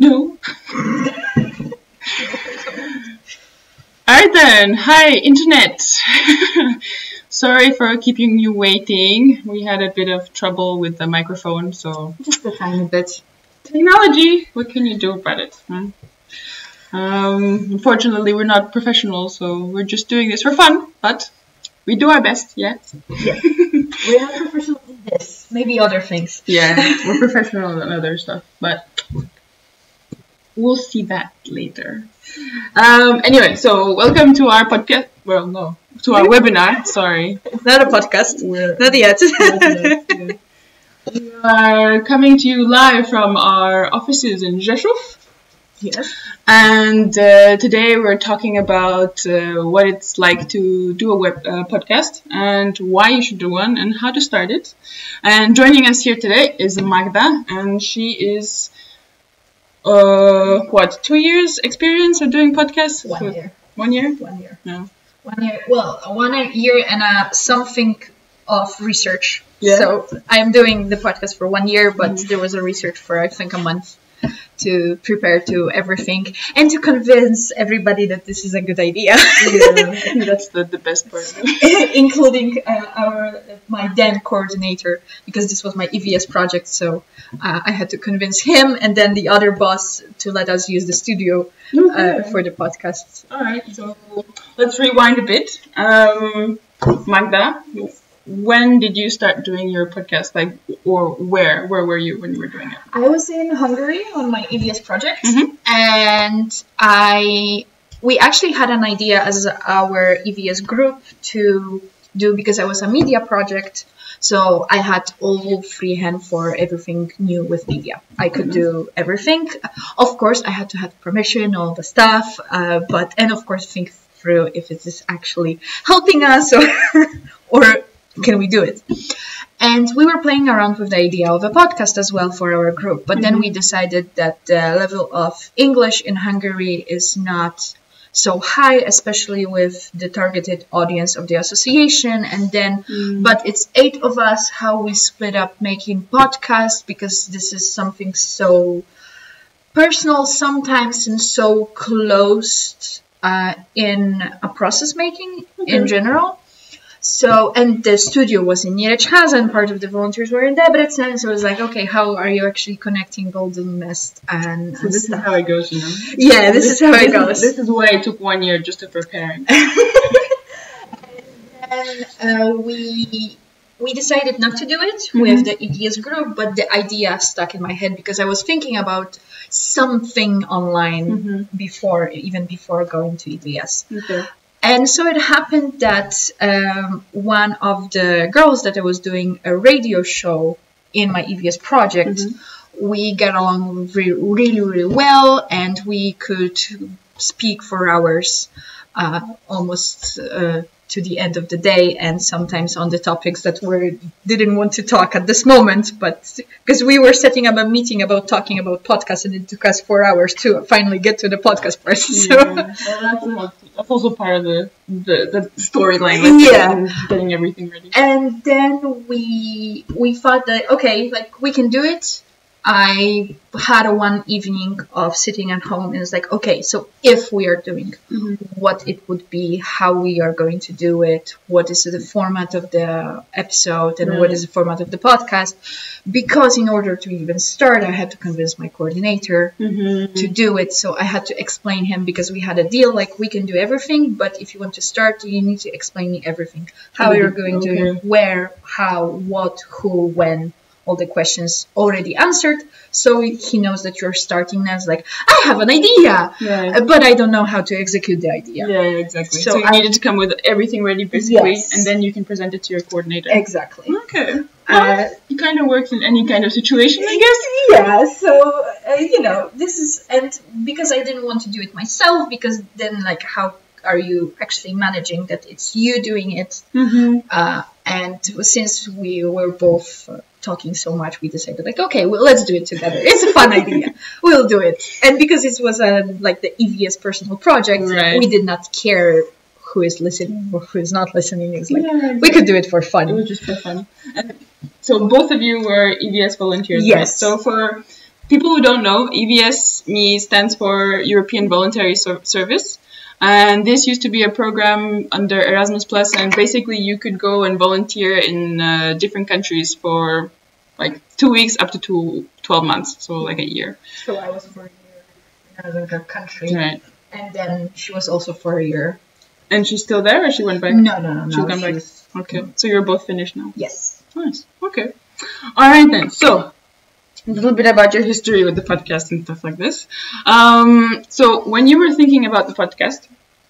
No. Alright then. Hi, Internet. Sorry for keeping you waiting. We had a bit of trouble with the microphone, so... Just a tiny bit. Technology! What can you do about it? Huh? Unfortunately, we're not professionals, so we're just doing this for fun, but we do our best, yeah? Yeah. We're not professional in this. Maybe other things. Yeah, we're professional in other stuff, but we'll see that later. Anyway, so welcome to our podcast. Well, no, to our webinar. Sorry. It's not a podcast. Not yet. We are coming to you live from our offices in Rzeszów. Yes. And today we're talking about what it's like to do a web podcast and why you should do one and how to start it. And joining us here today is Magda, and she is 2 years experience of doing podcasts? 1 year. 1 year? 1 year. No. 1 year. Well, 1 year and something of research. Yeah. So I'm doing the podcast for 1 year, but there was a research for I think a month to prepare to everything and to convince everybody that this is a good idea. Yeah, I think that's the best part. Including my then coordinator, because this was my EVS project, so I had to convince him and then the other boss to let us use the studio for the podcast. Alright, so let's rewind a bit. Magda, when did you start doing your podcast? Like, or where were you when you were doing it? I was in Hungary on my EVS project, and we actually had an idea as our EVS group to do, because I was a media project, so I had all free hand for everything new with media. I could do everything. Of course, I had to have permission, all the stuff, and of course think through if it is actually helping us or can we do it? And we were playing around with the idea of a podcast as well for our group. But then we decided that the level of English in Hungary is not so high, especially with the targeted audience of the association. And then, but it's 8 of us, how we split up making podcasts, because this is something so personal sometimes and so closed in a process making in general. So, and the studio was in Nyíregyháza, and part of the volunteers were in Debrecen, so it was like, okay, how are you actually connecting Golden Nest and so this stuff. Is how it goes, you know? Yeah, this is how it goes. This is why it took 1 year just to prepare. And we decided not to do it with the EVS group, but the idea stuck in my head because I was thinking about something online even before going to EVS. Okay. And so it happened that one of the girls that I was doing a radio show in my EVS project, we got along really, really well, and we could speak for hours, almost to the end of the day, and sometimes on the topics that we didn't want to talk at this moment, but because we were setting up a meeting about talking about podcasts, and it took us 4 hours to finally get to the podcast part. So. Yeah, well, that's also part of the storyline. Getting everything ready. And then we thought that, okay, like we can do it. I had one evening of sitting at home and it's like, okay, so if we are doing what it would be, how we are going to do it, what is the format of the episode and what is the format of the podcast, because in order to even start, I had to convince my coordinator to do it. So I had to explain him, because we had a deal, like we can do everything, but if you want to start, you need to explain me everything, how you're going to, where, how, what, who, when. All the questions already answered, so he knows that you're starting as like, I have an idea, but I don't know how to execute the idea. Yeah, exactly. So you needed to come with everything ready, basically, and then you can present it to your coordinator. Exactly. Okay. It kind of works in any kind of situation, I guess. Yeah, so, this is, and because I didn't want to do it myself, because then, like, how are you actually managing that it's you doing it? And since we were both talking so much, we decided, like, okay, well, let's do it together. It's a fun idea. We'll do it. And because it was like the EVS personal project, we did not care who is listening or who is not listening. It's like, we could do it for fun. It was just for fun. And so both of you were EVS volunteers, yes. Right? So for people who don't know, EVS stands for European Voluntary Service. And this used to be a program under Erasmus+, and basically you could go and volunteer in different countries for like 2 weeks up to 12 months, so like a year. So I was for a year in another country, right. And then she was also for a year. And she's still there, or she went back? No. She's gone back. Okay, so you're both finished now? Yes. Nice. Okay. All right then. So a little bit about your history with the podcast and stuff like this. So when you were thinking about the podcast,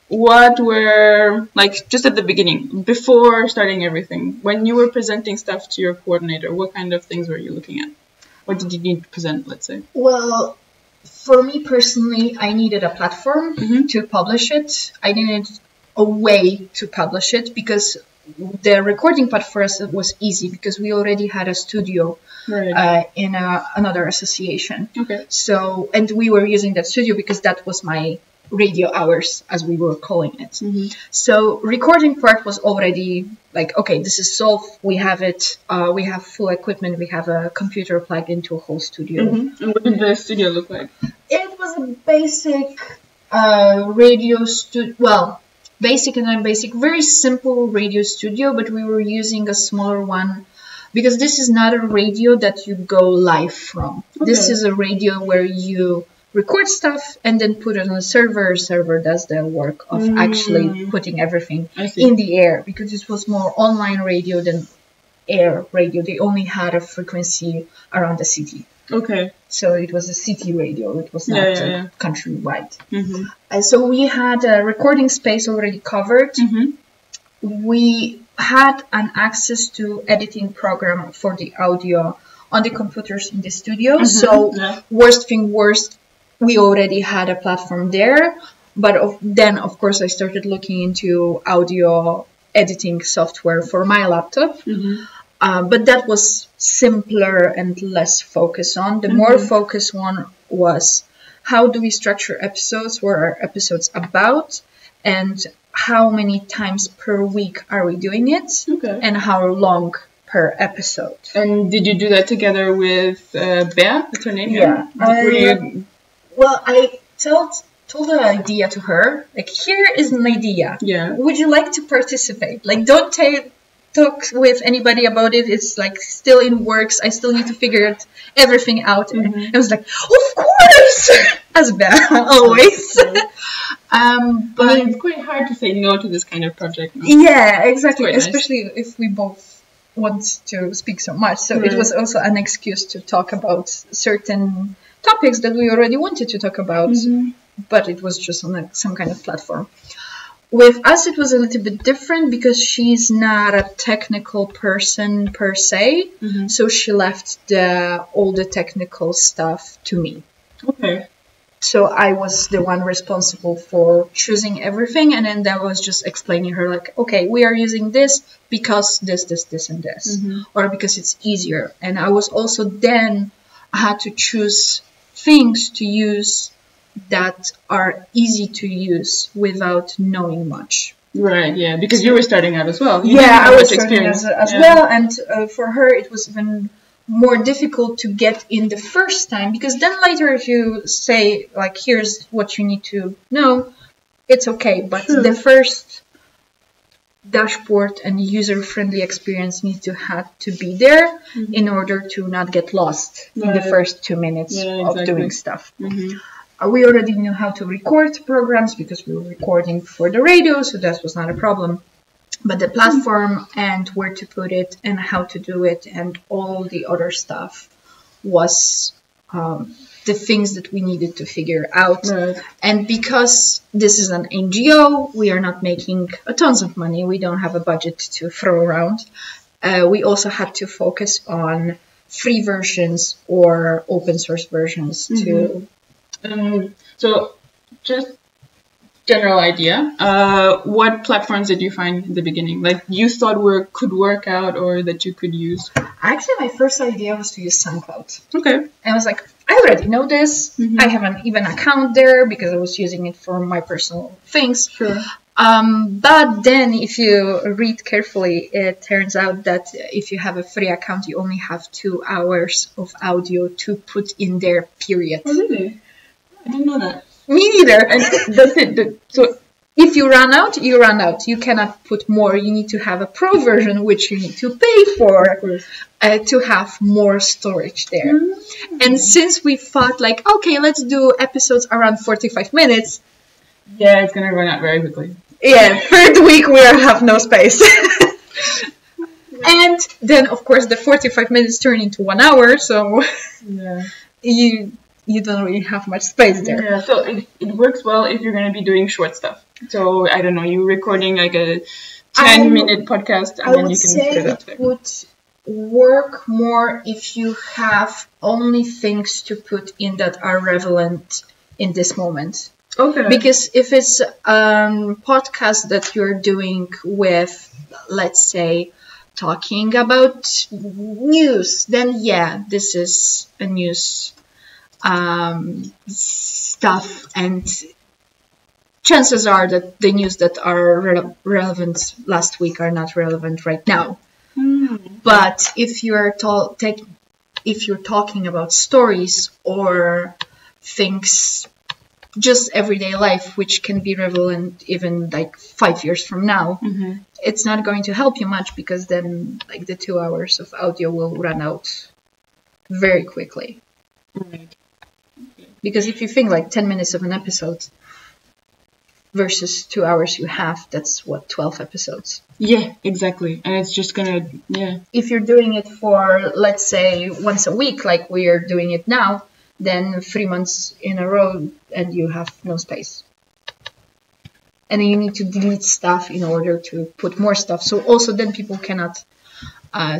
what were, like, just at the beginning, before starting everything, when you were presenting stuff to your coordinator, what kind of things were you looking at? What did you need to present, let's say? Well, for me personally, I needed a platform to publish it. I needed a way to publish it, because the recording part for us was easy because we already had a studio in another association. Okay. So, and we were using that studio because that was my radio hours, as we were calling it. So recording part was already like, okay, this is solved. We have it. We have full equipment. We have a computer plugged into a whole studio. And what did the studio look like? It was a basic radio studio. Well, basic and non-basic, very simple radio studio, but we were using a smaller one because this is not a radio that you go live from. Okay. This is a radio where you record stuff and then put it on a server. Server does the work of actually putting everything in the air, because it was more online radio than air radio. They only had a frequency around the city. Okay. So it was a city radio. It was not countrywide. And so we had a recording space already covered. We had an access to editing program for the audio on the computers in the studio. So worst thing worst, we already had a platform there. But then, of course, I started looking into audio editing software for my laptop. But that was simpler and less focused on. The more focused one was, how do we structure episodes? What are episodes about? And how many times per week are we doing it? Okay. And how long per episode? And did you do that together with Bea? That's her name? Yeah. Well, I told the idea to her, like, here is an idea. Yeah. Would you like to participate? Like, don't talk with anybody about it. It's like still in works. I still need to figure everything out. And I was like, of course, as Bea always. But it's quite hard to say no to this kind of project. No? Yeah, exactly. Especially if we both want to speak so much. So it was also an excuse to talk about certain topics that we already wanted to talk about, but it was just on some kind of platform. With us, it was a little bit different because she's not a technical person per se, so she left all the technical stuff to me. Okay. So I was the one responsible for choosing everything, and then that was just explaining her, like, okay, we are using this because this, and this, or because it's easier. And I was also then had to choose things to use that are easy to use without knowing much. Right, yeah, because you were starting out as well. I was starting as well, and for her it was even more difficult to get in the first time, because then later if you say, like, here's what you need to know, it's okay, but the first dashboard and user-friendly experience needs to have to be there in order to not get lost in the first 2 minutes of doing stuff. We already knew how to record programs because we were recording for the radio, so that was not a problem. But the platform and where to put it and how to do it and all the other stuff was the things that we needed to figure out. Right. And because this is an NGO, we are not making tons of money. We don't have a budget to throw around. We also had to focus on free versions or open source versions too. So just general idea, what platforms did you find in the beginning? Like, you thought could work out or that you could use? Actually, my first idea was to use SoundCloud. Okay. And I was like, I already know this. I have an even account there because I was using it for my personal things. Sure. But then if you read carefully, it turns out that if you have a free account, you only have 2 hours of audio to put in there, period. Oh, really? I didn't know that. Me neither. And that's it. So if you run out, you run out. You cannot put more. You need to have a pro version, which you need to pay for to have more storage there. And since we thought like, okay, let's do episodes around 45 minutes. Yeah, it's going to run out very quickly. Yeah, third week we have no space. And then, of course, the 45 minutes turn into 1 hour. So yeah, you don't really have much space there. Yeah, so it works well if you're going to be doing short stuff. So, I don't know, you're recording like a 10-minute podcast and then you can put it up there. It would work more if you have only things to put in that are relevant in this moment. Okay. Because if it's a podcast that you're doing with, let's say, talking about news, then yeah, this is a news stuff, and chances are that the news that are relevant last week are not relevant right now. But if you're talking about stories or things, just everyday life, which can be relevant even like 5 years from now, it's not going to help you much, because then like the 2 hours of audio will run out very quickly. Right. Because if you think like 10 minutes of an episode versus 2 hours you have, that's what, 12 episodes. Yeah, exactly. And it's just gonna, If you're doing it for, let's say, once a week, like we are doing it now, then 3 months in a row and you have no space. And you need to delete stuff in order to put more stuff. So also then people cannot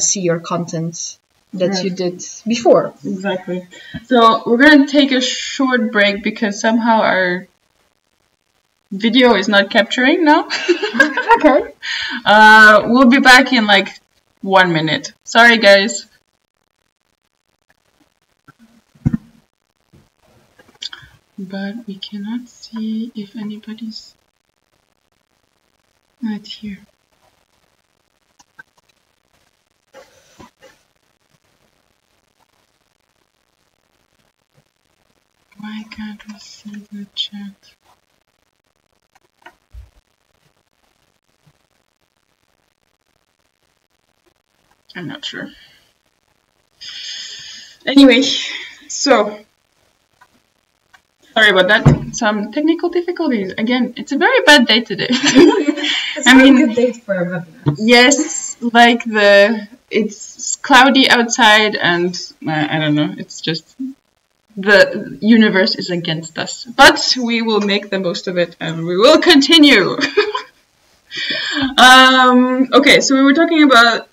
see your content that you did before. Exactly. So we're going to take a short break because somehow our video is not capturing now. Okay. We'll be back in like 1 minute. Sorry, guys. But we cannot see if anybody's not here. Why can't we see the chat? I'm not sure. Anyway, so sorry about that. Some technical difficulties. Again, it's a very bad day today. It's a good day for a webinar. Yes, like it's cloudy outside and I don't know, it's just the universe is against us. But we will make the most of it and we will continue. Okay, so we were talking about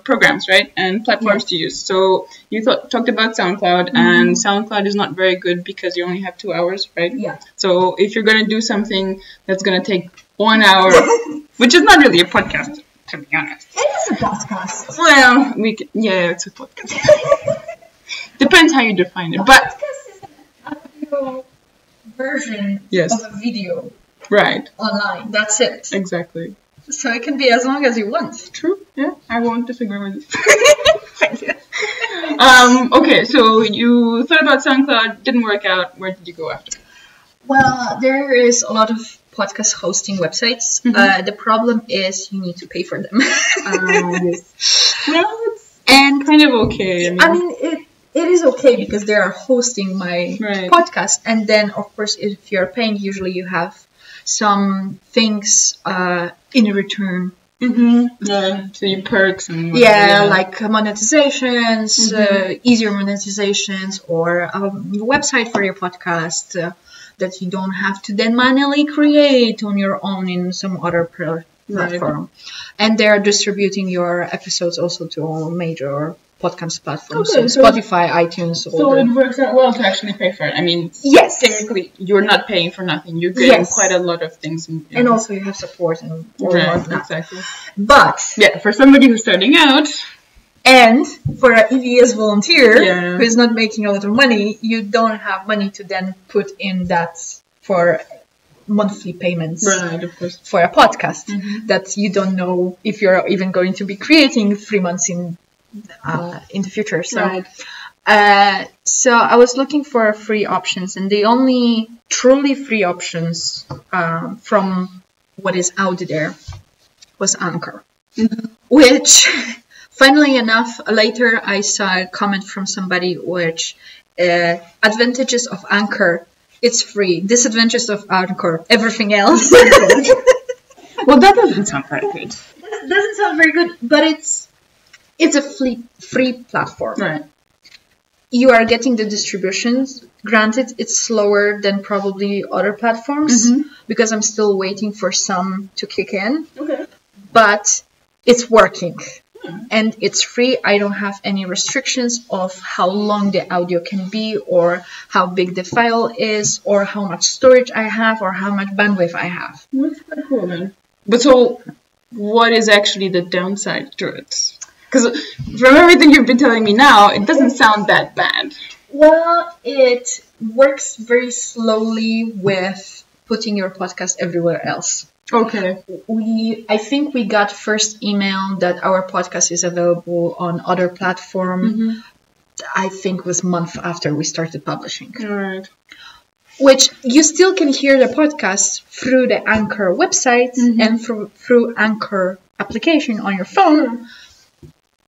programs, right? And platforms to use. So you talked about SoundCloud, and SoundCloud is not very good because you only have 2 hours, right? Yeah. So if you're going to do something that's going to take 1 hour, which is not really a podcast, to be honest. It is a podcast. Well, it's a podcast. Depends how you define it. But podcast is an audio version Yes. of a video right, online. That's it. exactly. So it can be as long as you want. True. Yeah, I won't disagree with you. Thank you. Okay, so you thought about SoundCloud, didn't work out. Where did you go after? Well, there is a lot of podcast hosting websites. The problem is you need to pay for them. Yes. Well, it's kind of okay. I mean, it is okay because they are hosting my podcast. And then, of course, if you're paying, usually you have some things in return. Yeah, so you perks and whatever, like monetizations, easier monetizations, or a website for your podcast that you don't have to then manually create on your own in some other platform. And they're distributing your episodes also to all major podcast platforms, so Spotify, iTunes. So it works out well to actually pay for it. I mean, yes, technically, you're not paying for nothing. You're getting quite a lot of things. And also you have support and exactly. But yeah, for somebody who's starting out, and for an EVS volunteer who is not making a lot of money, you don't have money to then put in that for monthly payments Right, of course. for a podcast that you don't know if you're even going to be creating 3 months in the future. So, so I was looking for free options, and the only truly free options from what is out there was Anchor, which, funnily enough, later I saw a comment from somebody which advantages of Anchor, it's free. Disadvantages of Anchor, everything else. Well, that doesn't sound very good. It doesn't sound very good, but it's a free platform. Right. You are getting the distributions. Granted, it's slower than probably other platforms because I'm still waiting for some to kick in. Okay. But it's working. And it's free. I don't have any restrictions of how long the audio can be, or how big the file is, or how much storage I have, or how much bandwidth I have. That's quite cool, then. But so, what is actually the downside to it? Because from everything you've been telling me now, it doesn't sound that bad. Well, it works very slowly with putting your podcast everywhere else. Okay. I think we got first email that our podcast is available on other platform. I think was month after we started publishing. All right. Which you still can hear the podcast through the Anchor website and through Anchor application on your phone.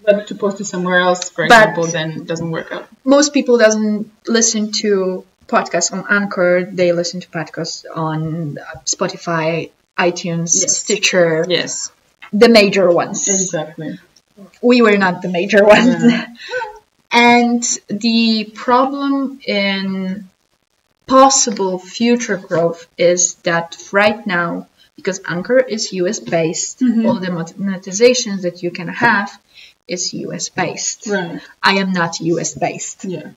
But to post it somewhere else, for example, then it doesn't work out. Most people doesn't listen to podcasts on Anchor. They listen to podcasts on Spotify, iTunes, Stitcher. Yes. The major ones. Exactly. We were not the major ones. Yeah. And the problem in possible future growth is that right now, because Anchor is US based, all the monetizations that you can have is US based. Right. I am not US based. Yeah.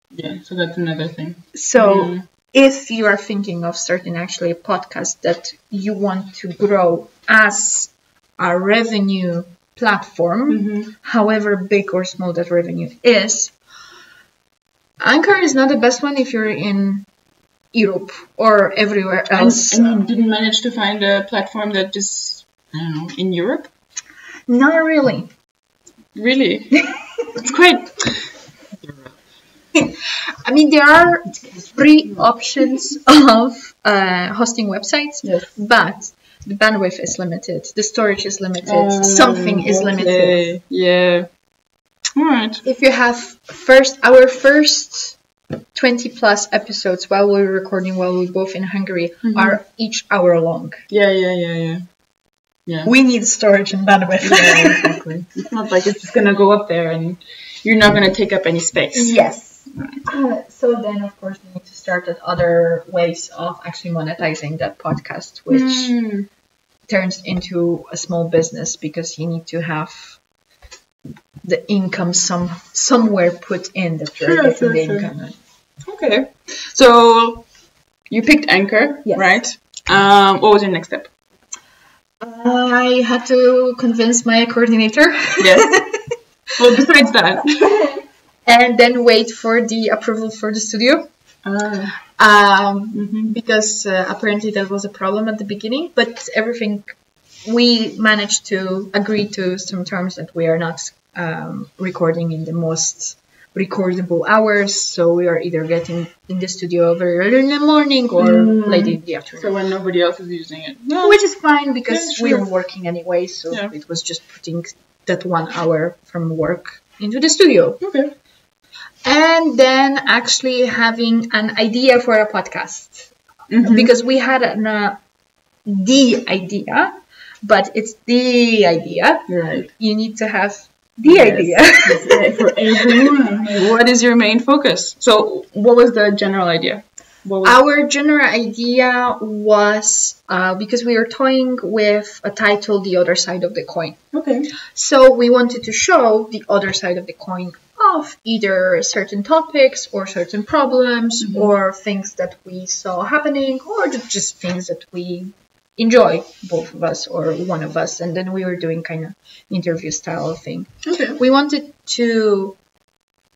Yeah, so that's another thing. So if you are thinking of starting actually a podcast that you want to grow as a revenue platform, however big or small that revenue is, Anchor is not the best one if you're in Europe or everywhere else. And you didn't manage to find a platform that is, I don't know, in Europe? Not really. Really? It's quite... I mean, there are free options of hosting websites, but the bandwidth is limited, the storage is limited, something is limited. Yeah. All right. If you have our first 20 plus episodes while we're recording, while we're both in Hungary, are each hour long. Yeah. We need storage and bandwidth. Yeah, exactly. It's not like it's just going to go up there and you're not going to take up any space. Yes. So then, of course, we need to start at other ways of actually monetizing that podcast, which turns into a small business because you need to have the income somewhere put in that you're getting the income. Okay. So you picked Anchor, right? What was your next step? I had to convince my coordinator. Yes. Well, besides that. And then wait for the approval for the studio. Because apparently that was a problem at the beginning. But everything, we managed to agree to some terms that we are not recording in the most recordable hours. So we are either getting in the studio very early in the morning or late in the afternoon. So when nobody else is using it. Which is fine because we were working anyway. So it was just putting that 1 hour from work into the studio. Okay. And then actually having an idea for a podcast. Because we had the idea, but it's the idea. Right. You need to have the idea. For everyone. What is your main focus? So what was the general idea? Our general idea was, because we were toying with a title, The Other Side of the Coin. Okay. So we wanted to show the other side of the coin of either certain topics or certain problems or things that we saw happening or just things that we enjoy, both of us or one of us. And then we were doing kind of interview style thing. Okay. We wanted to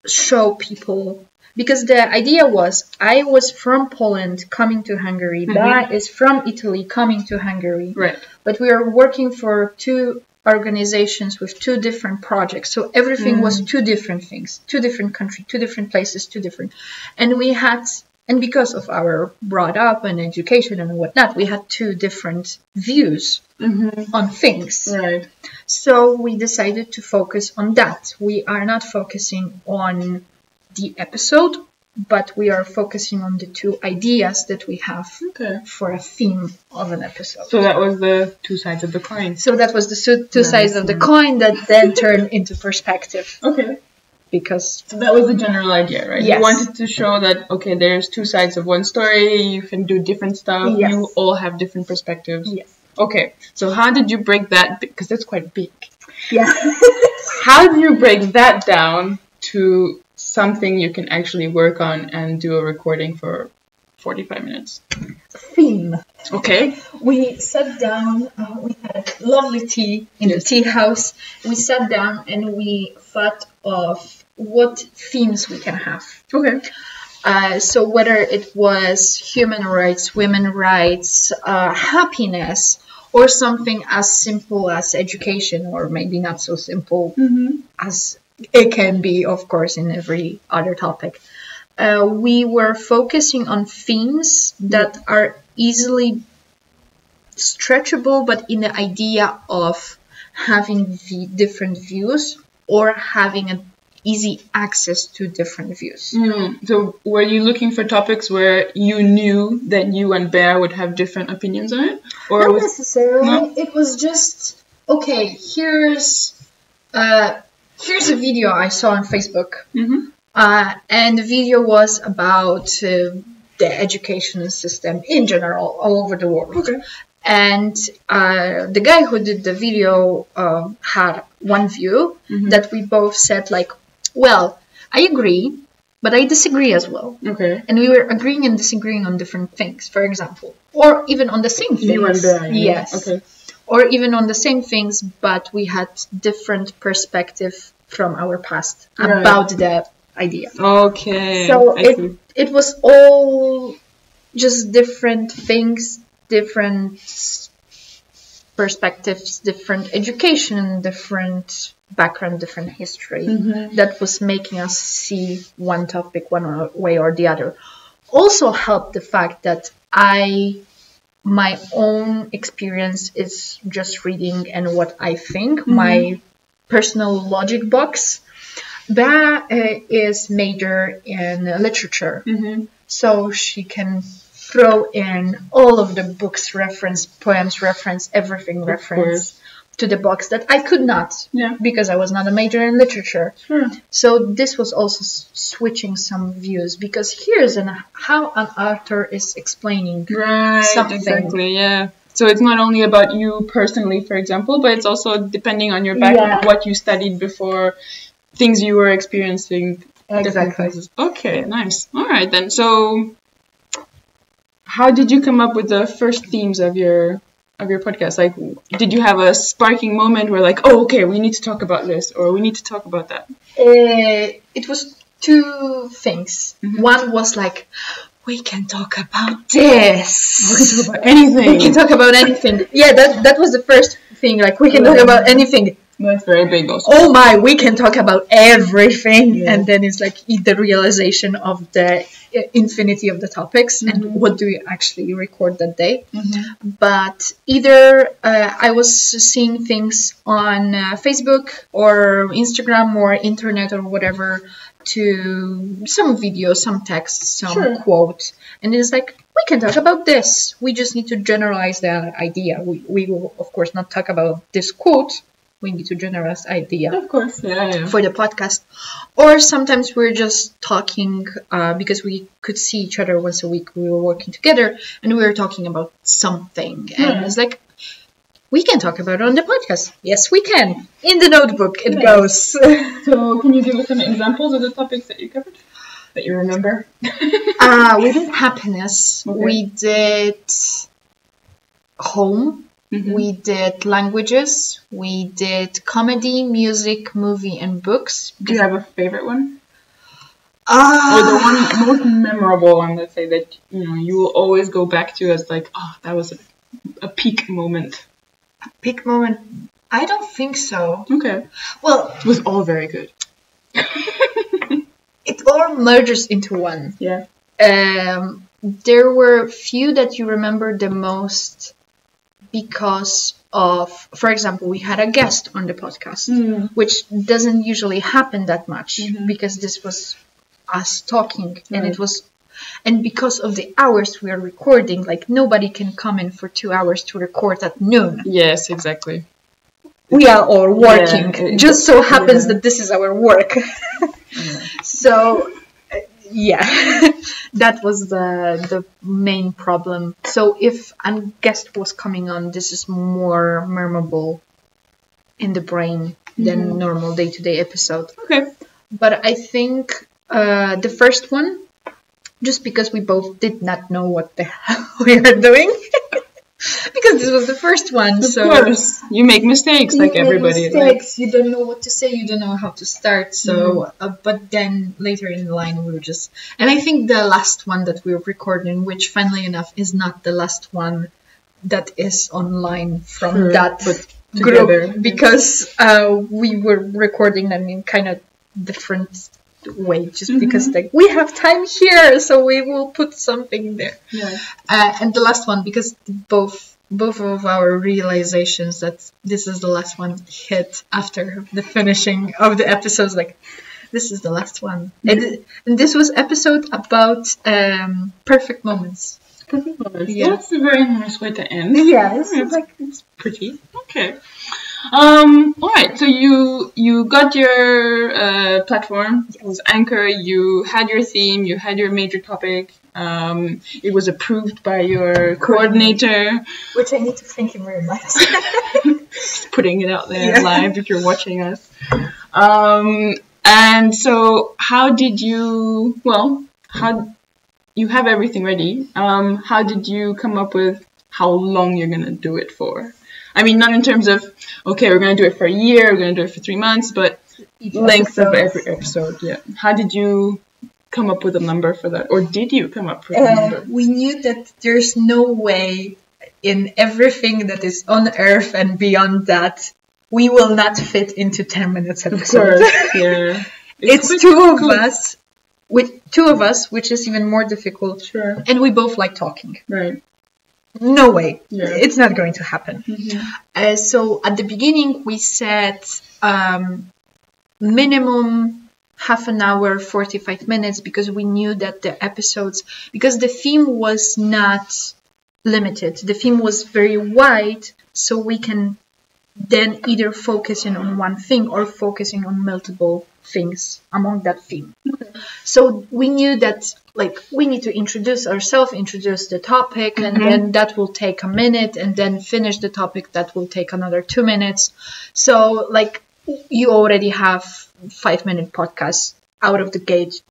show people because the idea was I was from Poland coming to Hungary. Ba is from Italy coming to Hungary. Right. But we are working for two organizations with two different projects. So everything was two different things, two different countries, two different places, two different. And because of our brought up and education and whatnot, we had two different views on things. Right. So we decided to focus on that. We are not focusing on the episode, but we are focusing on the two ideas that we have for a theme of an episode. So that was the two sides of the coin. So that was the two sides of the coin that then turned into perspective. Okay. So that was the general idea, right? Yes. You wanted to show that, okay, there's two sides of one story, you can do different stuff, Yes. you all have different perspectives. Yes. Okay, so how did you break that, because that's quite big. Yeah. How do you break that down to something you can actually work on and do a recording for 45 minutes? Theme. Okay. We sat down, we had a lovely tea in the tea house. We sat down and we thought of what themes we can have. Okay. So whether it was human rights, women's rights, happiness, or something as simple as education, or maybe not so simple as it can be, of course, in every other topic. We were focusing on themes that are easily stretchable, but in the idea of having different views or having an easy access to different views. So were you looking for topics where you knew that you and Bear would have different opinions on it? Or Not necessarily. No? It was just, okay, here's a video I saw on Facebook. And the video was about the education system in general, all over the world. Okay. And the guy who did the video had one view that we both said, like, well, I agree, but I disagree as well. Okay. And we were agreeing and disagreeing on different things, for example. Or even on the same things. You and Bear. Yes. Okay. Or even on the same things, but we had different perspective from our past about the idea. Okay. So it was all just different things, different perspectives, different education, different background, different history that was making us see one topic one way or the other. Also helped the fact that my own experience is just reading and what I think, my personal logic box. Bea is major in literature, so she can throw in all of the books reference, poems reference, everything reference to the box that I could not, because I was not a major in literature. Sure. So this was also switching some views, because here's how an author is explaining something. Exactly, yeah. So it's not only about you personally, for example, but it's also depending on your background, what you studied before, things you were experiencing. Different places. Okay, nice. All right then. So how did you come up with the first themes of your podcast? Like, did you have a sparking moment where, like, oh, okay, we need to talk about this, or we need to talk about that? It was two things. One was like, we can talk about this. We can talk about anything. We can talk about anything. Yeah, that was the first thing. Like, we can talk about anything. That's very big also. Oh my, we can talk about everything. Yeah. And then it's like the realization of the infinity of the topics and what do you actually record that day. But either I was seeing things on Facebook or Instagram or internet or whatever, to some videos, some text, some quote. And it's like, we can talk about this. We just need to generalize the idea. We will, of course, not talk about this quote. We need to generalize idea. Of course, for the podcast. Or sometimes we're just talking because we could see each other once a week. We were working together and we were talking about something. And it's like, we can talk about it on the podcast. Yes, we can. In the notebook, it goes. So can you give us some examples of the topics that you covered, that you remember? We did happiness. Okay. We did home. We did languages. We did comedy, music, movie, and books. Do you have a favorite one? Or the one most memorable one, let's say, that you will always go back to as like, oh, that was a peak moment. A peak moment? I don't think so. Okay. Well, it was all very good. It all merges into one. Yeah. There were few that you remember the most because of, for example, we had a guest on the podcast, which doesn't usually happen that much because this was us talking, and because of the hours we are recording, like nobody can come in for 2 hours to record at noon. Yes, exactly. We are all working. It just so happens that this is our work. So, that was the main problem. So if a guest was coming on, this is more memorable in the brain than normal day-to-day episode. Okay. But I think the first one, just because we both did not know what the hell we are doing. Because this was the first one, of course, you make mistakes like everybody. You don't know what to say, you don't know how to start. So, but then later in the line, we were just. And I think the last one that we were recording, which funnily enough is not the last one that is online from that group, because we were recording them in kind of different way, just because like we have time here, so we will put something there. And the last one, because both of our realizations that this is the last one hit after the finishing of the episodes, like this is the last one. And this was episode about perfect moments. Perfect moments. Yeah, that's a very nice way to end. Yes, it's pretty. Okay. All right, so you got your platform. It was Anchor. You had your theme. You had your major topic. It was approved by your coordinator, which I need to thank him very much. Just putting it out there live if you're watching us. And so, how did you? Well, how you have everything ready? How did you come up with how long you're gonna do it for? I mean, not in terms of, okay, we're going to do it for a year, we're going to do it for 3 months, but length of every episode, How did you come up with a number for that? Or did you come up with a number? We knew that there's no way in everything that is on Earth and beyond that, we will not fit into 10 minutes episode. Of course, yeah. It's two of us, which is even more difficult. Sure. And we both like talking. Right. No way. Yeah. It's not going to happen. So at the beginning, we said minimum half an hour, 45 minutes, because we knew that the episodes, because the theme was not limited. The theme was very wide, so we can then either focusing on one thing or focusing on multiple things among that theme. So we knew that like we need to introduce ourselves, introduce the topic, and then that will take a minute, and then finish the topic, that will take another 2 minutes. So like you already have 5-minute podcasts out of the gate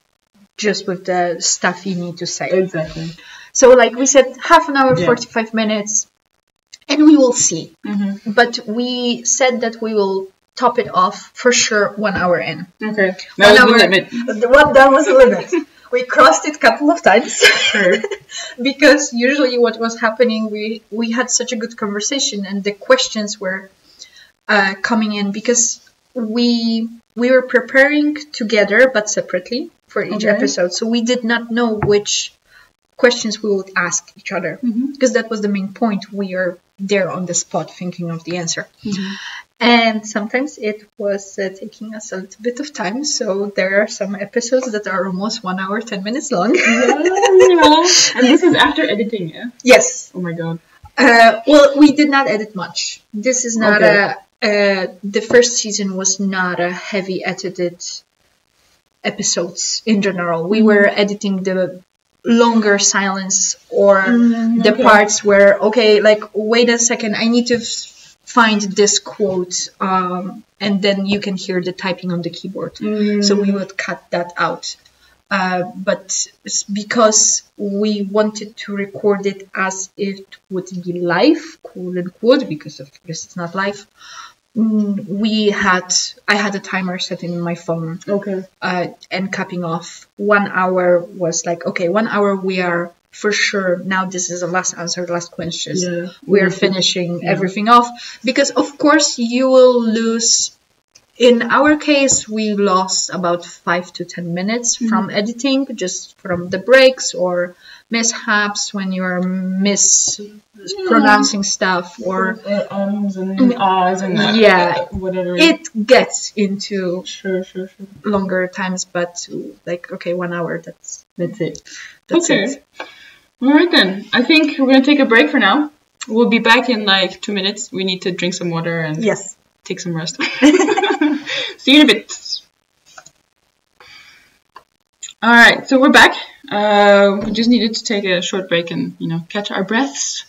just with the stuff you need to say. Exactly. So like we said, half an hour, 45 minutes, and we will see. But we said that we will top it off for sure 1 hour in. Okay. That was the limit. That was the limit. We crossed it a couple of times. Sure. Because usually what was happening, we had such a good conversation and the questions were coming in because we were preparing together but separately for each episode. So we did not know which questions we would ask each other because that was the main point. We are there on the spot thinking of the answer. And sometimes it was taking us a little bit of time. So there are some episodes that are almost 1 hour, 10 minutes long. And this is after editing, yeah? Yes. Oh my god. Well, we did not edit much. This is not the first season was not a heavy edited episodes in general. We were editing the longer silence or the parts where, like, wait a second, I need to find this quote, and then you can hear the typing on the keyboard. So we would cut that out. But because we wanted to record it as it would be live, quote unquote, because of course it's not live, I had a timer set in my phone. Okay. And capping off 1 hour was like, okay, 1 hour we are for sure. Now this is the last answer, last questions. Yeah. We are finishing everything off, because of course you will lose. In our case, we lost about 5 to 10 minutes from editing, just from the breaks or mishaps when you're mispronouncing stuff or ums and ahs and whatever. It gets into Sure. longer times, but like, okay, 1 hour, that's it. It. All right then. I think we're gonna take a break for now. We'll be back in like 2 minutes. We need to drink some water and take some rest. See you in a bit. All right, so we're back. We just needed to take a short break and, catch our breaths.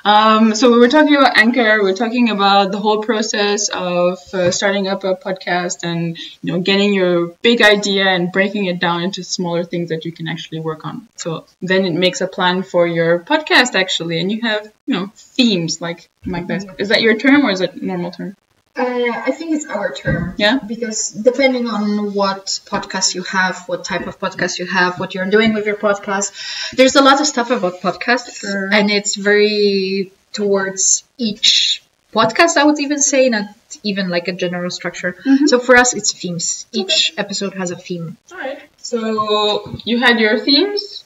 So we were talking about Anchor. We're talking about the whole process of starting up a podcast and, getting your big idea and breaking it down into smaller things that you can actually work on. So then it makes a plan for your podcast, actually. And you have, themes like Magda. Is that your term or is it a normal term? I think it's our term. Yeah. Because depending on what podcast you have, what type of podcast you have, what you're doing with your podcast, there's a lot of stuff about podcasts. Sure. And it's very towards each podcast, I would even say, not even like a general structure. So for us, it's themes. Each episode has a theme. All right. So you had your themes.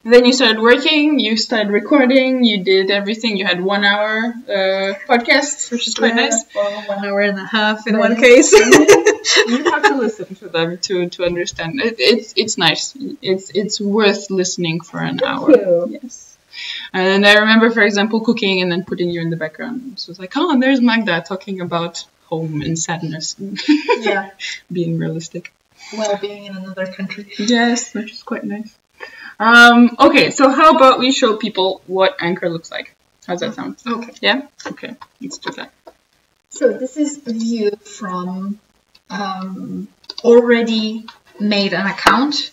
Then you started working, you started recording, you did everything. You had 1 hour podcast, which is quite nice. Well, 1 hour and a half in one case. You have to listen to them to understand. It's nice. It's worth listening for an hour. You. Yes. And I remember, for example, cooking and then putting you in the background. So it's like, oh, and there's Magda talking about home and sadness. Yeah. Being realistic. Well, being in another country. Yes, which is quite nice. Okay, so how about we show people what Anchor looks like? How's that sound? Okay. Yeah? Okay, let's do that. So this is a view from already made an account.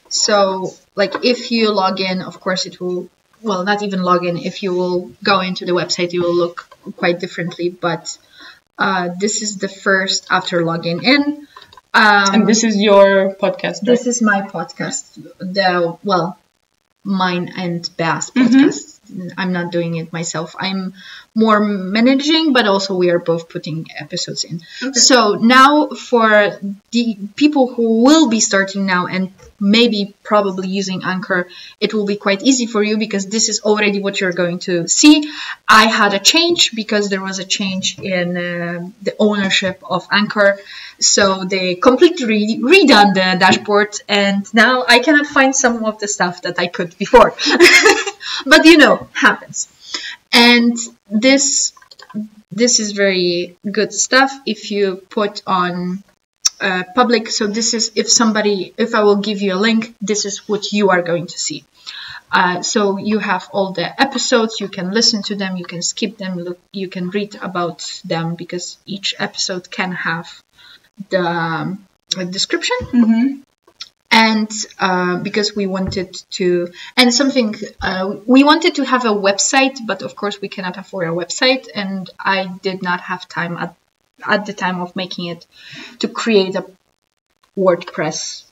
So like if you log in, of course it will, well, not even log in. If you will go into the website, it will look quite differently. But this is the first after logging in. And this is your podcast, right? This is my podcast. Mine and Bass podcast. I'm not doing it myself. I'm more managing, but also we are both putting episodes in. Okay. So now for the people who will be starting now and maybe probably using Anchor, it will be quite easy for you because this is already what you're going to see. I had a change because there was a change in the ownership of Anchor. So they completely redone the dashboard and now I cannot find some of the stuff that I could before. But happens. And this is very good stuff if you put on public. So this is if I will give you a link, this is what you are going to see. So you have all the episodes, you can listen to them, you can skip them, you can read about them because each episode can have the description. And because we wanted to, we wanted to have a website, but of course we cannot afford a website, and I did not have time at the time of making it to create a WordPress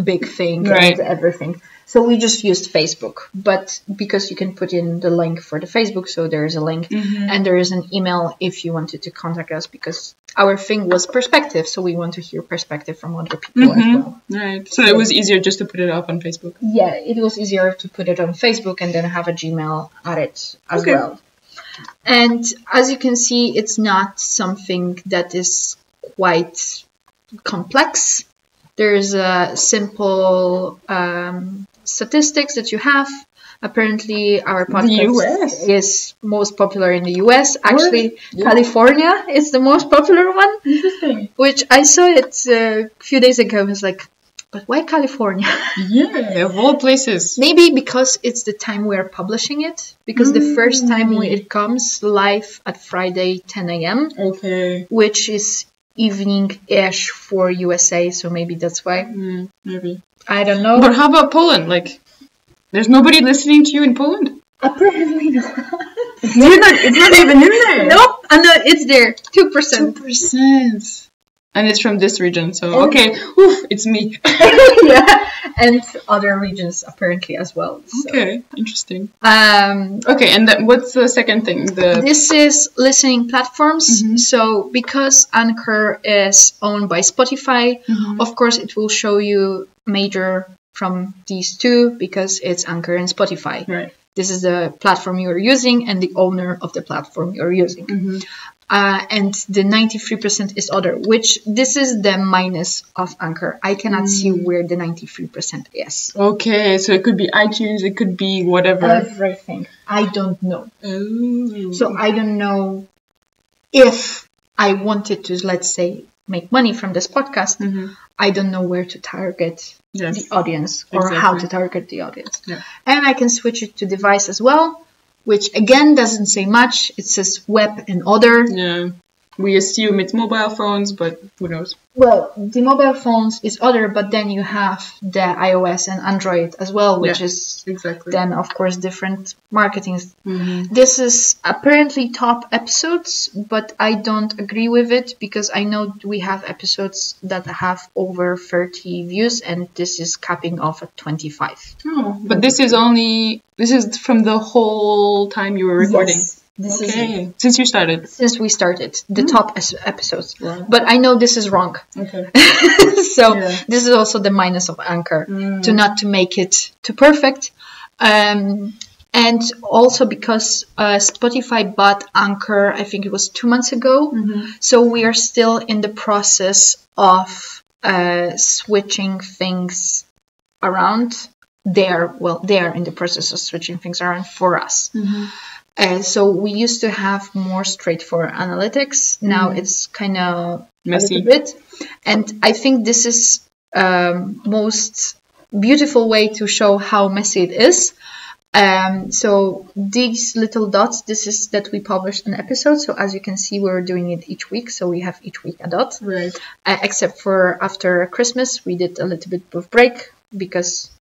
big thing and everything. So we just used Facebook, but because you can put in the link for the Facebook, so there is a link and there is an email if you wanted to contact us because our thing was perspective. So we want to hear perspective from other people as well. Right. So it was easier just to put it up on Facebook. Yeah, it was easier to put it on Facebook and then have a Gmail at it as well. And as you can see, it's not something that is quite complex. There's a simple statistics that you have. Apparently, our podcast is most popular in the US. Actually, California is the most popular one. Interesting. Which I saw it a few days ago. I was like, but why California? Yeah, of all places. Maybe because it's the time we are publishing it. Because the first time it comes live at Friday 10 a.m. Okay. Which is evening-ish for USA. So maybe that's why. Maybe. I don't know. But how about Poland? Like, there's nobody listening to you in Poland? Apparently not. It's not even in there. Nope. No, it's there. 2%. 2%. And it's from this region, so okay. Oof, it's me. Yeah, and other regions apparently as well. So. Okay, interesting. Okay, and then what's the second thing? This is listening platforms. So because Anchor is owned by Spotify, of course it will show you major from these two because it's Anchor and Spotify. Right. This is the platform you are using and the owner of the platform you are using. And the 93% is other, which this is the minus of Anchor. I cannot see where the 93% is. Okay, so it could be iTunes, it could be whatever. Everything. I don't know. Oh. So I don't know if I wanted to, let's say, make money from this podcast. I don't know where to target the audience or how to target the audience. Yeah. And I can switch it to device as well, which again doesn't say much. It says web and other. Yeah. We assume it's mobile phones, but who knows? Well, the mobile phones is other, but then you have the iOS and Android as well, which is then, of course, different marketing. This is apparently top episodes, but I don't agree with it because I know we have episodes that have over 30 views, and this is capping off at 25. Oh, but this is from the whole time you were recording. Yes. Okay. Since we started the top episodes. Wow. But I know this is wrong. Okay. So this is also the minus of Anchor, to make it too perfect. And also because Spotify bought Anchor, I think it was 2 months ago. So we are still in the process of switching things around. They are in the process of switching things around for us. So we used to have more straightforward analytics. Now it's kind of messy a little bit. And I think this is most beautiful way to show how messy it is. So these little dots, this is that we published an episode. So as you can see, we're doing it each week. So we have each week a dot. Right. Except for after Christmas, we did a little bit of break because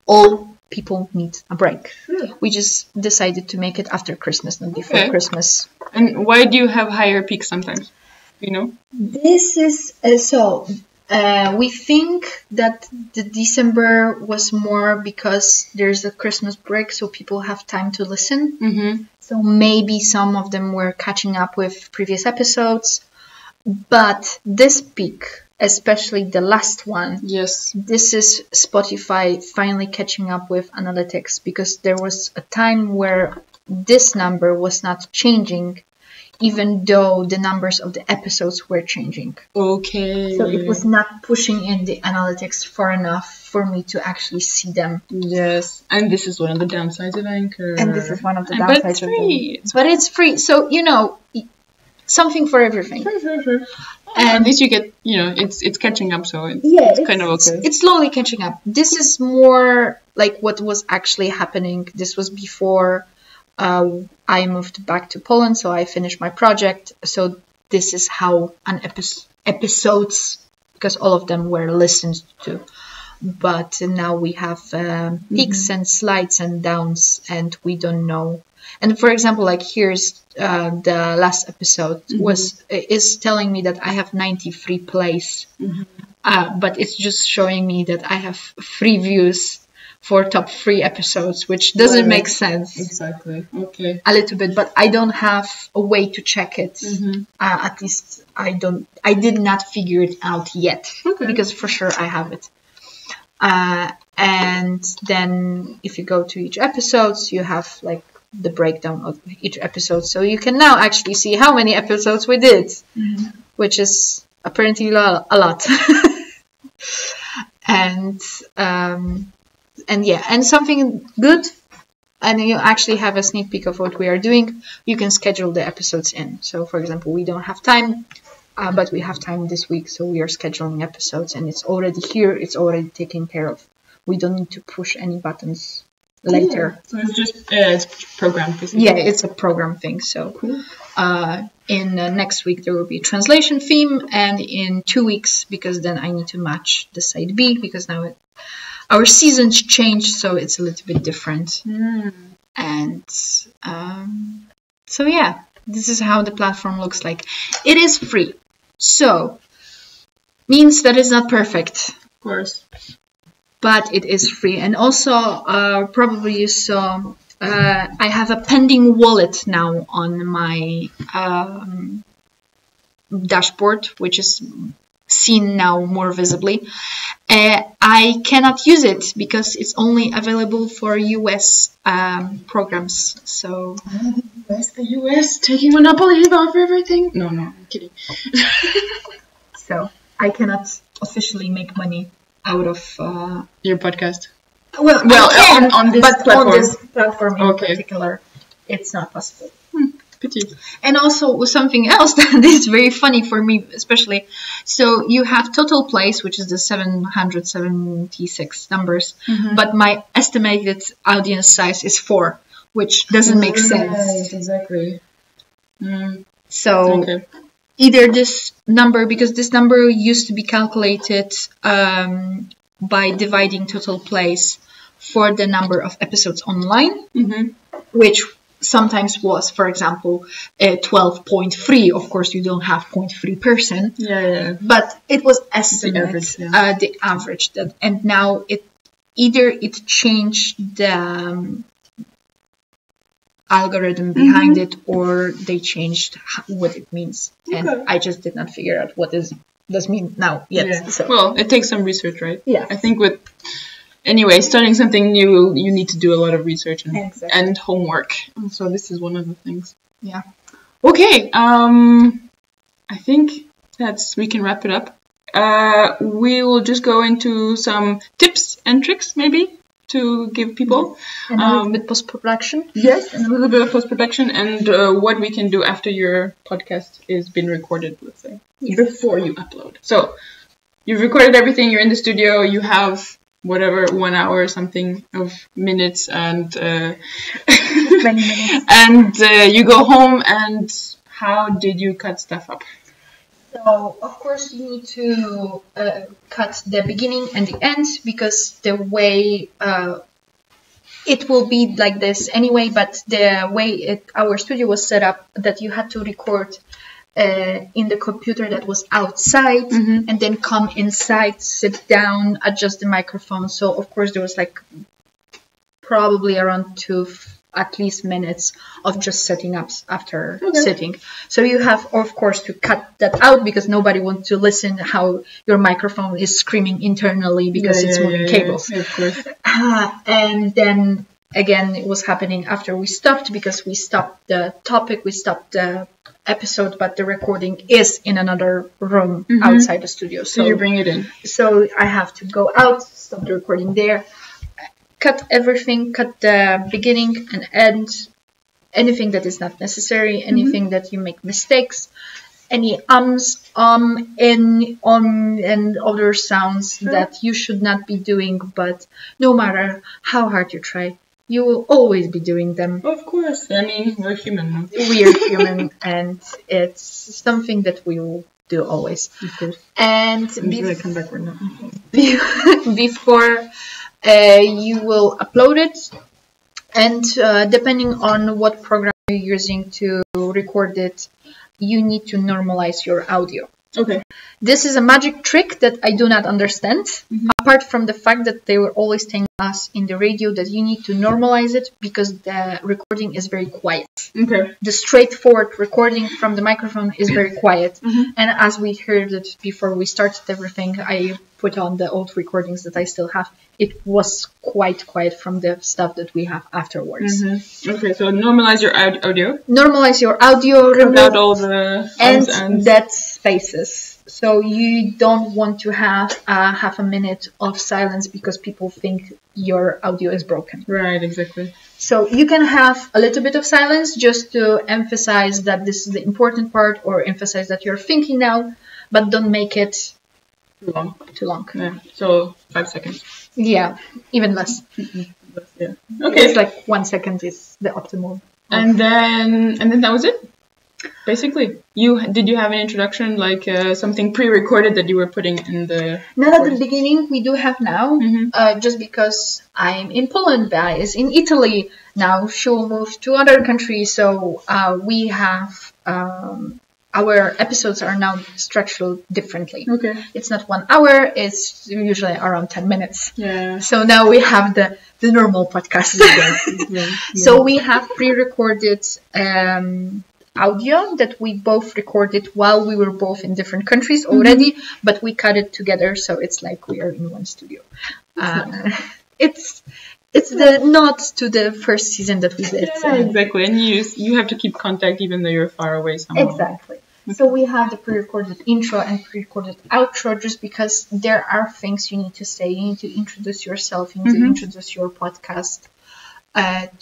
all people need a break. We just decided to make it after Christmas, not before Christmas. And why do you have higher peaks sometimes? You know? This is we think that the December was more because there's a Christmas break, so people have time to listen. So maybe some of them were catching up with previous episodes. But this peak, especially the last one, this is Spotify finally catching up with analytics, because there was a time where this number was not changing, even though the numbers of the episodes were changing. Okay. So it was not pushing in the analytics far enough for me to actually see them. Yes. And this is one of the downsides of Anchor. And this is one of the downsides but it's free. But it's free. So, something for everything. Sure. And at least you get, it's catching up, so it's kind of okay. It's slowly catching up. This is more like what was actually happening. This was before I moved back to Poland, so I finished my project. So this is how an episodes, because all of them were listened to. But now we have peaks and slides and downs, and we don't know. And for example, like here's the last episode is telling me that I have 93 plays, but it's just showing me that I have 3 views for top 3 episodes, which doesn't make sense. Exactly. Okay. A little bit, but I don't have a way to check it. At least I did not figure it out yet, because for sure I have it. And then if you go to each episode, you have like the breakdown of each episode, so you can now actually see how many episodes we did, which is apparently a lot. and something good, and you actually have a sneak peek of what we are doing. You can schedule the episodes in. So for example, we don't have time, but we have time this week, so we are scheduling episodes, and it's already here, it's already taken care of. We don't need to push any buttons later. So it's just it's programmed, basically. Yeah, it's a program thing. So in next week there will be a translation theme, and in 2 weeks, because then I need to match the side B, because now our seasons change, so it's a little bit different. And So yeah, this is how the platform looks like. It is free. So, means that it's not perfect. Of course. But it is free. And also, probably you saw, I have a pending wallet now on my dashboard, which is seen now more visibly. I cannot use it because it's only available for US programs. So The US taking monopoly over everything. No, I'm kidding. so I cannot officially make money out of Your podcast. well I can, on this platform. on this platform in Okay. particular, it's not possible. Pity. And also something else that is very funny for me, especially. So you have total plays, which is the 776 numbers, but my estimated audience size is 4, which doesn't make sense. Exactly. So Okay. either this number, because this number used to be calculated by dividing total plays for the number of episodes online, which sometimes was, for example, 12.3. Of course, you don't have 0.3%, Yeah. but it was estimated, average, yeah. the average. And now it changed the algorithm behind it, or they changed what it means. And Okay. I just did not figure out what does mean now yet. Yeah. So. Well, it takes some research, right? Yeah. I think anyway, starting something new, you need to do a lot of research Exactly. and homework. So this is one of the things. Yeah. Okay. I think we can wrap it up. We will just go into some tips and tricks, maybe, to give people. And a little bit post-production. Yes, and a little bit of post-production and what we can do after your podcast is been recorded, let's say, before you upload. So you've recorded everything, you're in the studio, you have whatever, 1 hour or something of minutes and Many minutes. and you go home, and how did you cut stuff up? So, of course, you need to cut the beginning and the end, because the way it will be like this anyway, but the way our studio was set up, that you had to record in the computer that was outside, and then come inside, sit down, adjust the microphone. So, of course, there was like probably around 2 at least minutes of just setting up after sitting. So you have, of course, to cut that out, because nobody wants to listen how your microphone is screaming internally because it's moving cables. Yeah, of course. And then again, it was happening after we stopped, because we stopped the topic, we stopped the episode, but the recording is in another room outside the studio. So you bring it in. So I have to go out, stop the recording there, cut everything, cut the beginning and end, anything that is not necessary, anything that you make mistakes, any ums, and other sounds that you should not be doing, but no matter how hard you try, you will always be doing them. Of course. I mean, we're human. No? We are human, and it's something that we will do always. Of course. And Come backward now. before you will upload it, and depending on what program you're using to record it, you need to normalize your audio. Okay. This is a magic trick that I do not understand, apart from the fact that they were always telling us in the radio that you need to normalize it because the recording is very quiet. Okay. The straightforward recording from the microphone is very quiet. And as we heard it before we started everything, I put on the old recordings that I still have. It was quite quiet from the stuff that we have afterwards. Okay, so normalize your audio. Normalize your audio, remove Cut out all the sounds and dead spaces. So you don't want to have half a minute of silence because people think your audio is broken. Right, exactly. So you can have a little bit of silence just to emphasize that this is the important part, or emphasize that you're thinking now, but don't make it Too long. too long. Yeah. So 5 seconds. Yeah, even less. Yeah. Okay. It's like 1 second is the optimal. And then that was it. Basically, did you have an introduction, like something pre-recorded that you were putting in the? Not at the beginning. We do have now, just because I'm in Poland, Bea is in Italy now. She will move to other countries, so we have our episodes are now structured differently. Okay. It's not 1 hour. It's usually around 10 minutes. Yeah. So now we have the normal podcast. Yeah. So we have pre-recorded audio that we both recorded while we were both in different countries already, but we cut it together, so it's like we are in one studio. It's the nod to the first season that we did. Yeah, exactly. And you have to keep contact even though you're far away somehow. Exactly. So we have the pre-recorded intro and pre-recorded outro, just because there are things you need to say. You need to introduce yourself. You need to introduce your podcast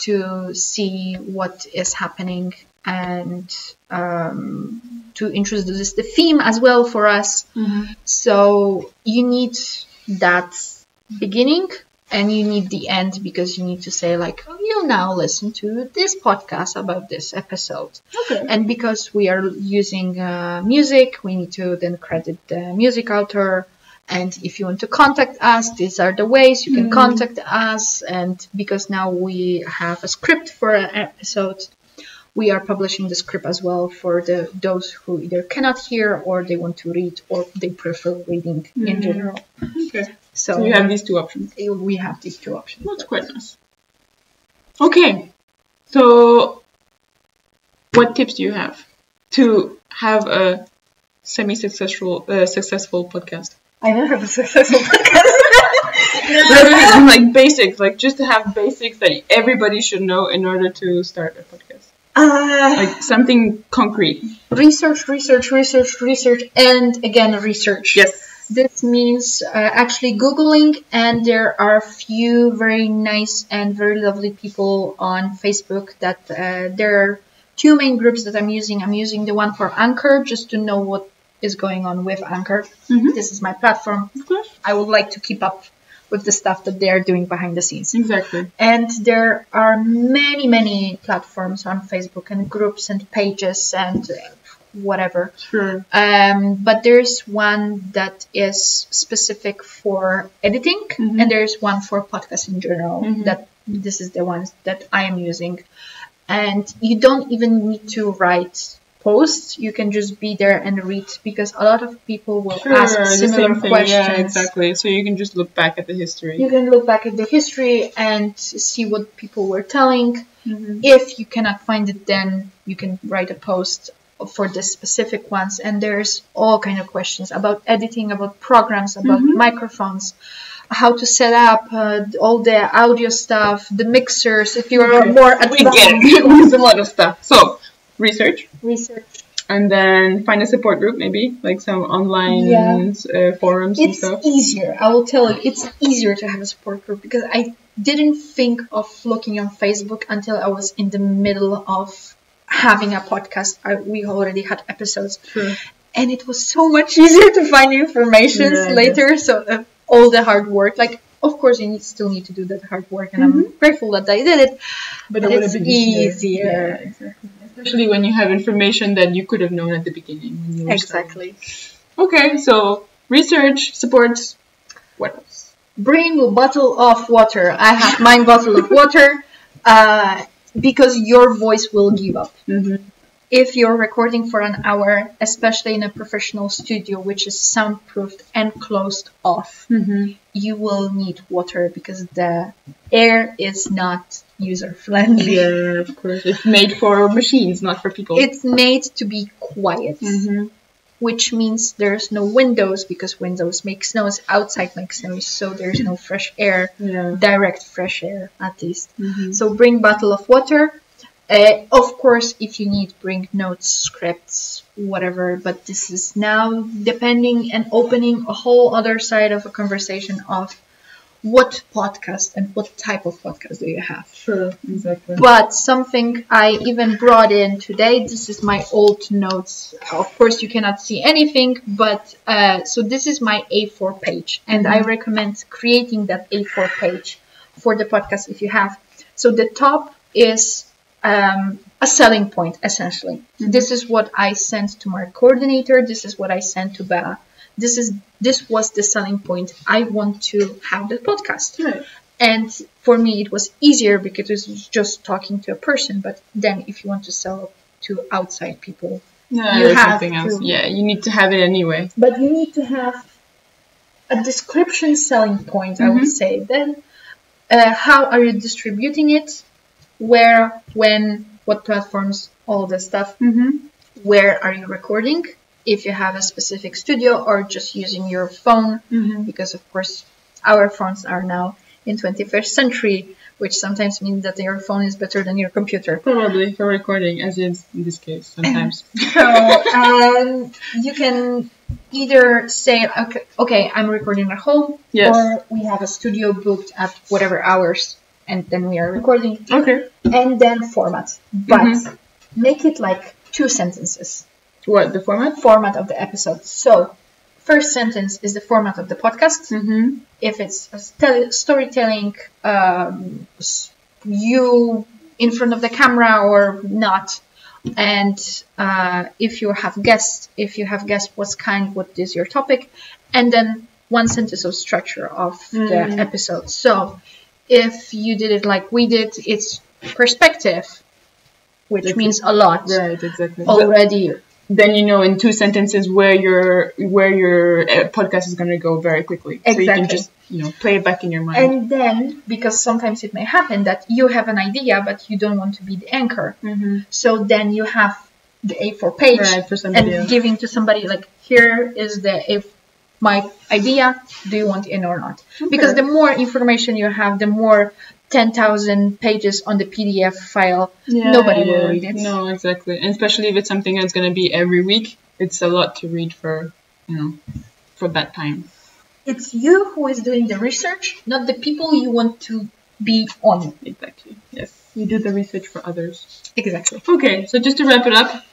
to see what is happening, and to introduce the theme as well for us. So you need that beginning and you need the end, because you need to say like, oh, you now listen to this podcast about this episode. Okay. And because we are using music, we need to then credit the music author. And if you want to contact us, these are the ways you can contact us. And because now we have a script for an episode, we are publishing the script as well for those who either cannot hear or they want to read or they prefer reading in general. Okay. So you have these two options. We have these two options. That's quite nice. Okay. So what tips do you have to have a successful podcast? I don't have a successful podcast. Like basics, like just to have basics that everybody should know in order to start a podcast. Like something concrete. Research, and again research. Yes. This means actually Googling, and there are a few very nice and very lovely people on Facebook that there are two main groups that I'm using. I'm using the one for Anchor, just to know what is going on with Anchor. This is my platform. Of course. I would like to keep up with the stuff that they are doing behind the scenes. Exactly. And there are many platforms on Facebook and groups and pages and whatever. Sure. But there's one that is specific for editing, and there's one for podcasts in general. That this is the ones that I am using. And you don't even need to write posts. You can just be there and read, because a lot of people will ask similar questions. Yeah, exactly. So you can just look back at the history. You can look back at the history and see what people were telling. If you cannot find it, then you can write a post for the specific ones. And there's all kind of questions about editing, about programs, about microphones, how to set up all the audio stuff, the mixers. If you're more advanced, we get it. There's a lot of stuff. So research, and then find a support group, maybe like some online forums and stuff. It's easier. I will tell you, it's easier to have a support group, because I didn't think of looking on Facebook until I was in the middle of having a podcast. We already had episodes, and it was so much easier to find information later. So all the hard work, like, of course you still need to do that hard work, and I'm grateful that I did it, but it's easier. Yeah, exactly. Especially when you have information that you could have known at the beginning. When you were starting. Okay, so research, support, what else? Bring a bottle of water. I have my bottle of water, because your voice will give up. If you're recording for an hour, especially in a professional studio, which is soundproofed and closed off, you will need water, because the air is not user-friendly. Yeah, of course. It's made for machines, not for people. It's made to be quiet, which means there's no windows, because windows make noise, outside makes noise, so there's no fresh air, direct fresh air at least. So bring bottle of water. Of course, if you need, bring notes, scripts, whatever. But this is now depending and opening a whole other side of a conversation of what podcast and what type of podcast do you have. Sure, exactly. But something I even brought in today, this is my old notes. Of course, you cannot see anything, but so this is my A4 page. And I recommend creating that A4 page for the podcast if you have. So the top is a selling point, essentially. Mm-hmm. This is what I sent to my coordinator. This is what I sent to Bella. This was the selling point. I want to have the podcast. Right. And for me, it was easier because it was just talking to a person. But then if you want to sell to outside people, you have something else. Yeah, you need to have it anyway. But you need to have a description selling point, I would say. Then how are you distributing it? Where, when, what platforms, all the stuff. Where are you recording? If you have a specific studio or just using your phone, because of course our phones are now in 21st century, which sometimes means that your phone is better than your computer. Probably for recording, as is in this case sometimes. So you can either say, okay, I'm recording at home, or we have a studio booked at whatever hours, and then we are recording. Okay. And then format, but make it like 2 sentences. What, the format? Format of the episode. So, first sentence is the format of the podcast. If it's a storytelling, you in front of the camera or not. And if you have guests, what is your topic? And then 1 sentence of structure of the episode. So, if you did it like we did, it's perspective, which means a lot. Right, exactly. Already. Then you know in 2 sentences where your podcast is going to go very quickly. Exactly. So you can just play it back in your mind. And then, because sometimes it may happen that you have an idea, but you don't want to be the anchor. So then you have the A4 page for somebody else. Giving to somebody like, here is my idea. Do you want in or not? Okay. Because the more information you have, the more 10,000 pages on the PDF file, nobody will read it. No, exactly. And especially if it's something that's going to be every week, it's a lot to read for that time. It's you who is doing the research, not the people you want to be on. Exactly. Yes. You do the research for others. Exactly. Okay, so just to wrap it up,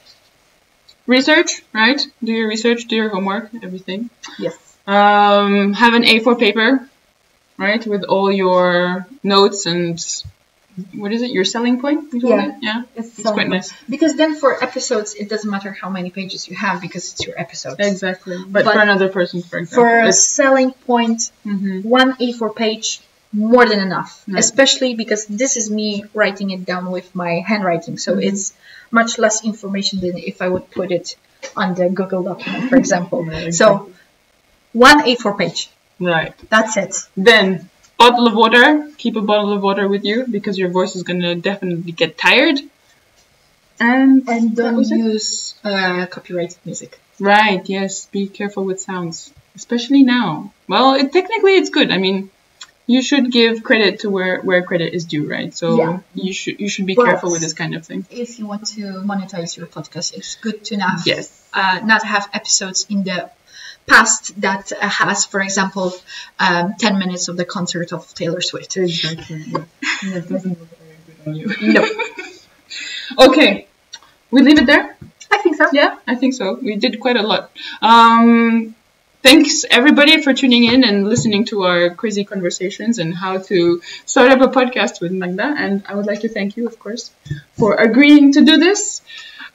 research, right? Do your research, do your homework, everything. Yes. Have an A4 paper. Right, with all your notes and what is it? Your selling point? Yeah. It's quite nice. Because then for episodes, it doesn't matter how many pages you have because it's your episodes. Exactly. But for another person, for example, for a selling point, 1 A4 page, more than enough. Right. Especially because this is me writing it down with my handwriting, so it's much less information than if I would put it on the Google document, for example. Exactly. So 1 A4 page. Right. That's it. Then, bottle of water. Keep a bottle of water with you because your voice is going to definitely get tired. And don't use copyrighted music. Right, yes. Be careful with sounds. Especially now. Well, technically it's good. I mean, you should give credit to where credit is due, right? So you should be careful with this kind of thing. If you want to monetize your podcast, it's good to not have episodes in the past that has, for example, 10 minutes of the concert of Taylor Swift. Exactly. That doesn't look very good on you. No. Okay. We leave it there? I think so. Yeah, I think so. We did quite a lot. Thanks, everybody, for tuning in and listening to our crazy conversations and how to start up a podcast with Magda. And I would like to thank you, of course, for agreeing to do this.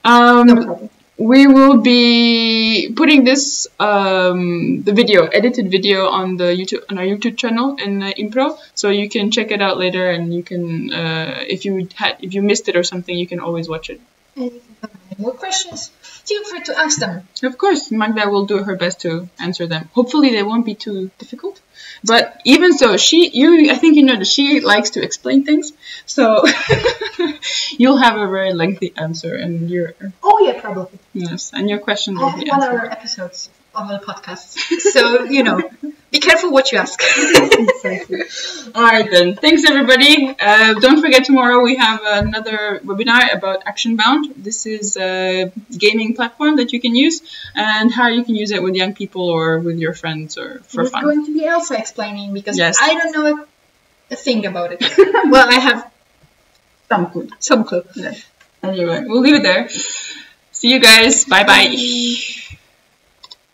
No problem. We will be putting this the edited video on our YouTube channel in Impro, so you can check it out later, and you can if you missed it or something, you can always watch it. And if you have any more questions, feel free to ask them. Of course, Magda will do her best to answer them. Hopefully, they won't be too difficult. But even so, I think you know that she likes to explain things, so you'll have a very lengthy answer, and Oh yeah, probably. Yes, and your questions will be 1 hour episodes of a podcast. So, be careful what you ask. Exactly. All right then. Thanks everybody. Don't forget tomorrow we have another webinar about Actionbound. This is a gaming platform that you can use and how you can use it with young people or with your friends or for fun. It's going to be Elsa explaining because yes. I don't know a thing about it. Well, I have some clue. Yes. Anyway, we'll leave it there. See you guys. Bye-bye.